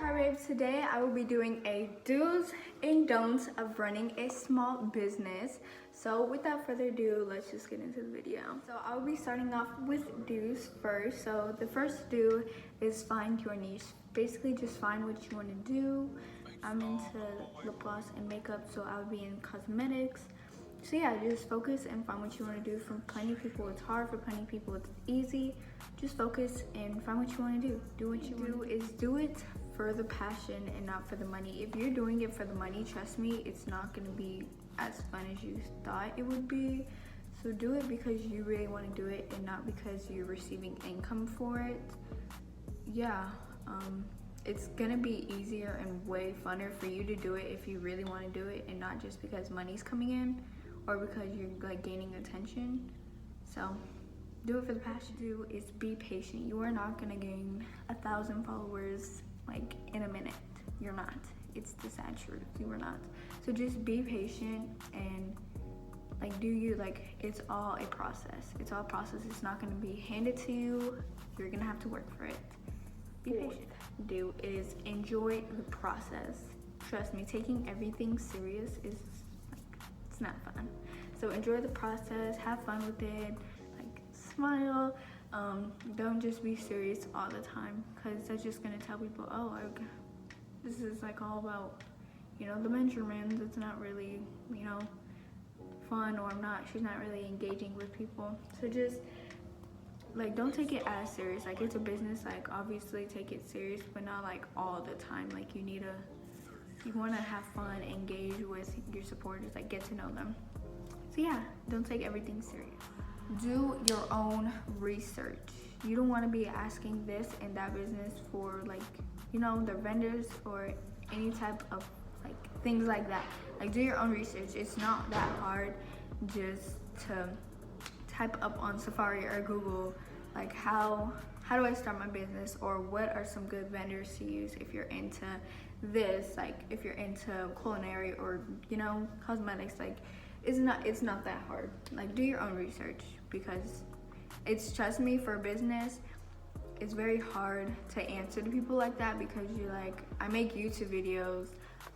Char Babez. Today I will be doing a do's and don'ts of running a small business. So without further ado, let's just get into the video. So I'll be starting off with do's first. So the first do is find your niche. Basically just find what you want to do. I'm into lip gloss and makeup, so I would be in cosmetics. So yeah, just focus and find what you want to do. For plenty of people it's hard, for plenty of people it's easy. Just focus and find what you want to do. Do what you do is do it for the passion and not for the money. If you're doing it for the money, trust me, it's not going to be as fun as you thought it would be. So do it because you really want to do it and not because you're receiving income for it. Yeah, it's gonna be easier and way funner for you to do it if you really want to do it and not just because money's coming in or because you're like gaining attention. So do it for the passion. Do is be patient. You are not gonna gain 1,000 followers like in a minute. You're not. It's the sad truth. You are not. So just be patient and like do you, like it's all a process. It's all a process. It's not gonna be handed to you. You're gonna have to work for it. Be patient. Do is enjoy the process. Trust me, taking everything serious is like, it's not fun. So enjoy the process, have fun with it, like smile. Don't just be serious all the time, because that's just gonna tell people, oh, like this is like all about, you know, the measurements. It's not really, you know, fun, or she's not really engaging with people. So just like don't take it as serious. Like it's a business, like obviously take it serious, but not like all the time. Like you want to have fun, engage with your supporters, like get to know them. So yeah, don't take everything serious. Do your own research. You don't want to be asking this and that business for like, you know, the vendors or any type of like things like that. Like do your own research. It's not that hard just to type up on Safari or Google like how do I start my business, or what are some good vendors to use if you're into this, like if you're into culinary or, you know, cosmetics. Like it's not that hard. Like do your own research, because it's, trust me, for business it's very hard to answer to people like that, because you're like, I make YouTube videos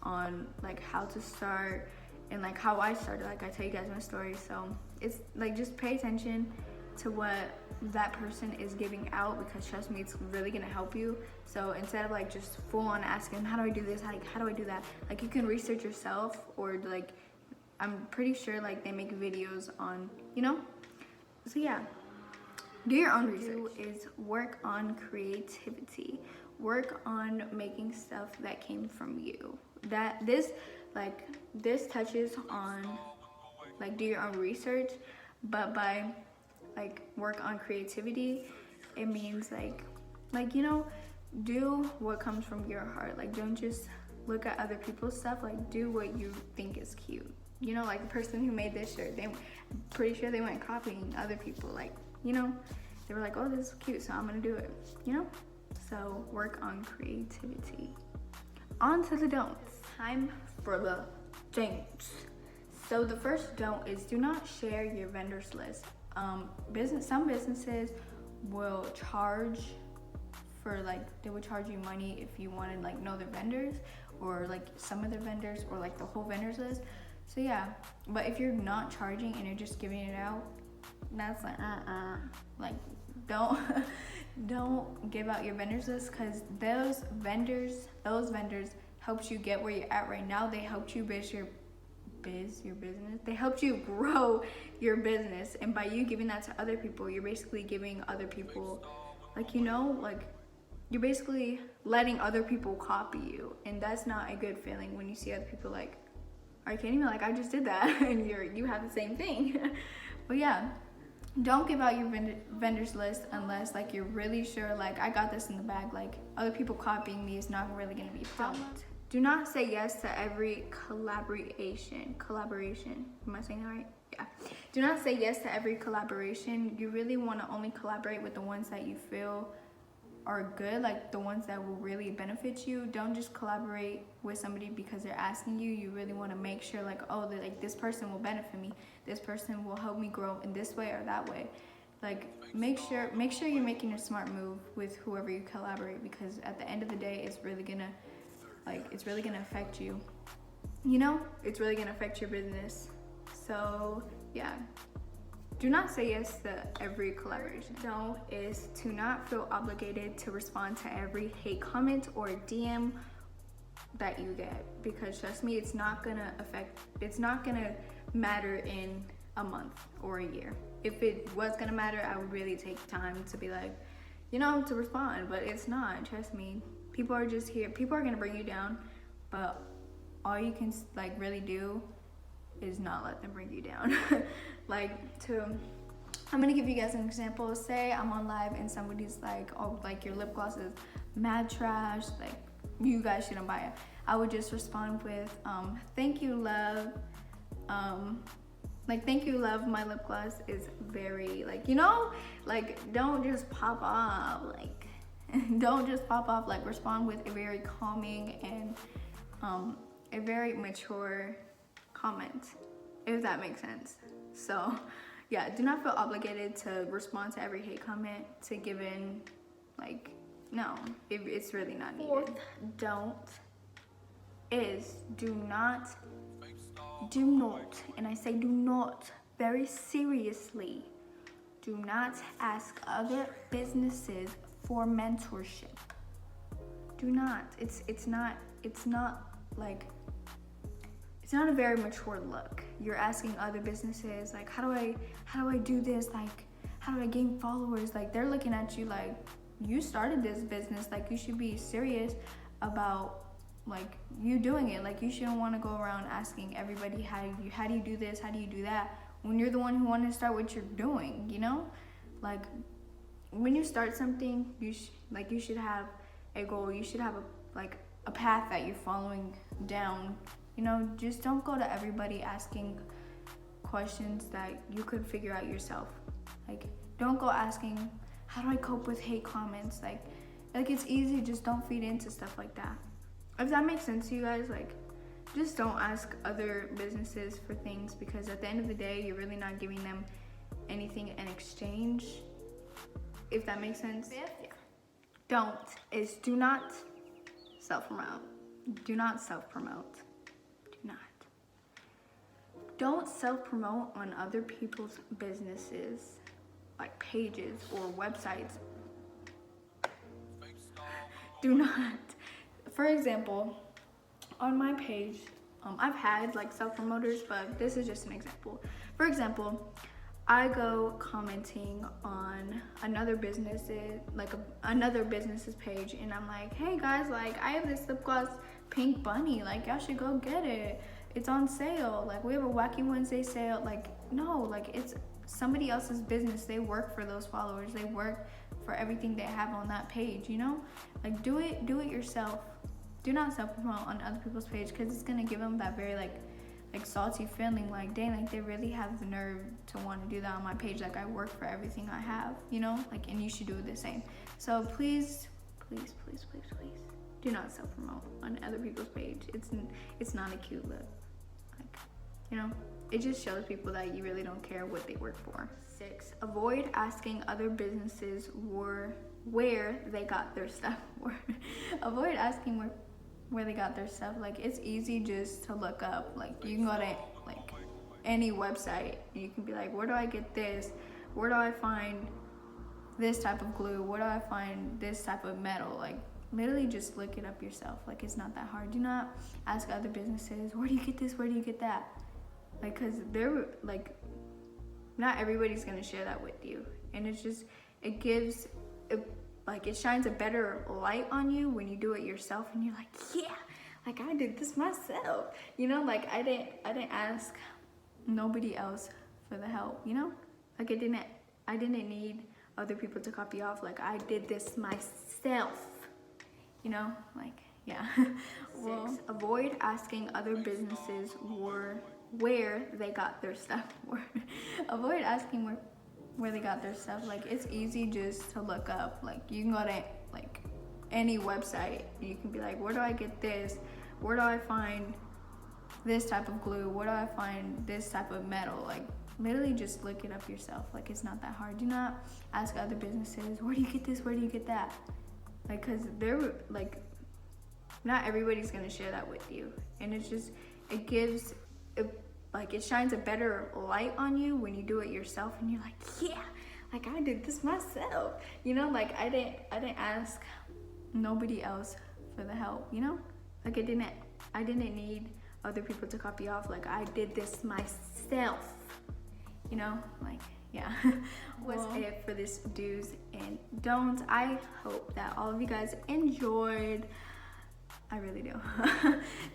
on like how to start and like how I started. Like I tell you guys my story. So it's like just pay attention to what that person is giving out, because trust me, it's really gonna help you. So instead of like just full on asking how do I do this, like how do I do that, like you can research yourself, or like I'm pretty sure like they make videos on, you know. So yeah, do your own research. Do is work on creativity. Work on making stuff that came from you. This touches on like do your own research, but by like work on creativity, it means like you know, do what comes from your heart. Like don't just look at other people's stuff. Like do what you think is cute. You know, like the person who made this shirt, I'm pretty sure they went copying other people. Like, you know, they were like, oh, this is cute, so I'm gonna do it, you know. So work on creativity. On to the don'ts. Time for the don'ts. So the first don't is do not share your vendors list. Some businesses will charge for like, they would charge you money if you want to like know their vendors, or like some of their vendors, or like the whole vendors list. So yeah, but if you're not charging and you're just giving it out, that's like like don't give out your vendors list, because those vendors helped you get where you're at right now. They helped you your business. They helped you grow your business, and by you giving that to other people, you're basically giving other people, like, you know, like you're basically letting other people copy you, and that's not a good feeling when you see other people like, are you kidding me? Like I just did that, and you have the same thing. But yeah, don't give out your vendors list unless like you're really sure, like I got this in the bag, like other people copying me is not really gonna be fun. Do not say yes to every collaboration. Am I saying that right? Yeah. Do not say yes to every collaboration. You really want to only collaborate with the ones that you feel are good, like the ones that will really benefit you. Don't just collaborate with somebody because they're asking you. You really want to make sure like, oh, like this person will benefit me. This person will help me grow in this way or that way. Like make sure you're making a smart move with whoever you collaborate, because at the end of the day, it's really gonna affect you. You know, it's really gonna affect your business. So yeah, do not say yes to every collaboration. No is to not feel obligated to respond to every hate comment or DM that you get, because trust me, it's not gonna matter in a month or a year. If it was gonna matter, I would really take time to be like, you know, to respond, but it's not. Trust me, people are just here. People are gonna bring you down, but all you can like really do is not let them bring you down. I'm gonna give you guys an example. Say I'm on live and somebody's like, oh, like your lip gloss is mad trash, like you guys shouldn't buy it. I would just respond with, thank you, love. Thank you, love. My lip gloss is very, like, you know, like, don't just pop off. Like, don't just pop off. Like, respond with a very calming and a very mature comment, if that makes sense. So, yeah, do not feel obligated to respond to every hate comment, to give in, like, no, it's really not needed. Fourth don't is do not, and I say do not very seriously, do not ask other businesses for mentorship. Do not. It's not a very mature look. You're asking other businesses like, how do I do this? Like, how do I gain followers? Like, they're looking at you like, you started this business, like you should be serious about like you doing it. Like, you shouldn't want to go around asking everybody how do you do this, how do you do that, when you're the one who wanted to start what you're doing, you know? Like, when you start something, you should have a goal. You should have a path that you're following down. You know, just don't go to everybody asking questions that you could figure out yourself. Like, don't go asking, how do I cope with hate comments? Like it's easy, just don't feed into stuff like that. If that makes sense to you guys, like, just don't ask other businesses for things, because at the end of the day, you're really not giving them anything in exchange, if that makes sense. Yeah. Don't is do not self-promote. Do not self-promote. Do not. Don't self-promote on other people's businesses, like pages or websites. Do not. For example, on my page, I've had like self-promoters, but this is just an example. For example, I go commenting on another business's page, and I'm like, hey guys, like I have this lip gloss pink bunny, like y'all should go get it. It's on sale. Like, we have a Wacky Wednesday sale. Like, no, like it's somebody else's business. They work for those followers. They work for everything they have on that page, you know? Like, do it yourself. Do not self-promote on other people's page, because it's gonna give them that very like salty feeling, like, dang, like they really have the nerve to want to do that on my page. Like, I work for everything I have, you know? Like, and you should do the same. So please, please, please, please, please, do not self-promote on other people's page. It's not a cute look. Like, you know, it just shows people that you really don't care what they work for. 6, avoid asking other businesses where they got their stuff. Avoid asking where they got their stuff. Like, it's easy just to look up. Like, you can go to like any website, and you can be like, where do I get this? Where do I find this type of glue? Where do I find this type of metal? Like, literally just look it up yourself. Like, it's not that hard. Do not ask other businesses, where do you get this? Where do you get that? Like, because they're like, not everybody's gonna share that with you, and it's just, it gives it shines a better light on you when you do it yourself, and you're like, yeah, like I did this myself, you know? Like, I didn't ask nobody else for the help, you know? Like, I didn't need other people to copy off. Like, I did this myself, you know? Like, yeah. Well, 6, avoid asking other businesses where they got their stuff. Avoid asking where they got their stuff. Like, it's easy just to look up. Like, you can go to like any website, and you can be like, where do I get this? Where do I find this type of glue? Where do I find this type of metal? Like, literally just look it up yourself. Like, it's not that hard. Do not ask other businesses, where do you get this, where do you get that? Like, because they're like, not everybody's gonna share that with you, and it's just, it gives like, it shines a better light on you when you do it yourself, and you're like, yeah, like, I did this myself, you know? Like, I didn't ask nobody else for the help, you know? Like, I didn't need other people to copy off. Like, I did this myself, you know? Like, yeah. Was it for this do's and don'ts. I hope that all of you guys enjoyed. I really do.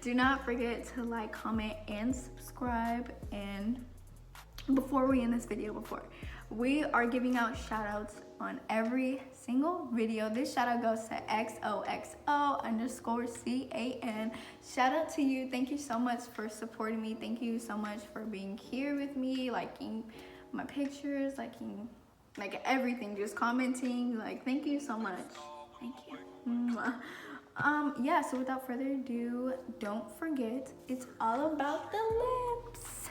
Do not forget to like, comment, and subscribe. And before we end this video, we are giving out shout outs on every single video. This shout out goes to XOXO_CAN. Shout out to you. Thank you so much for supporting me. Thank you so much for being here with me, liking my pictures, liking like everything, just commenting. Like, thank you so much. Thank you. Mwah. Yeah, so without further ado, don't forget, it's all about the lips.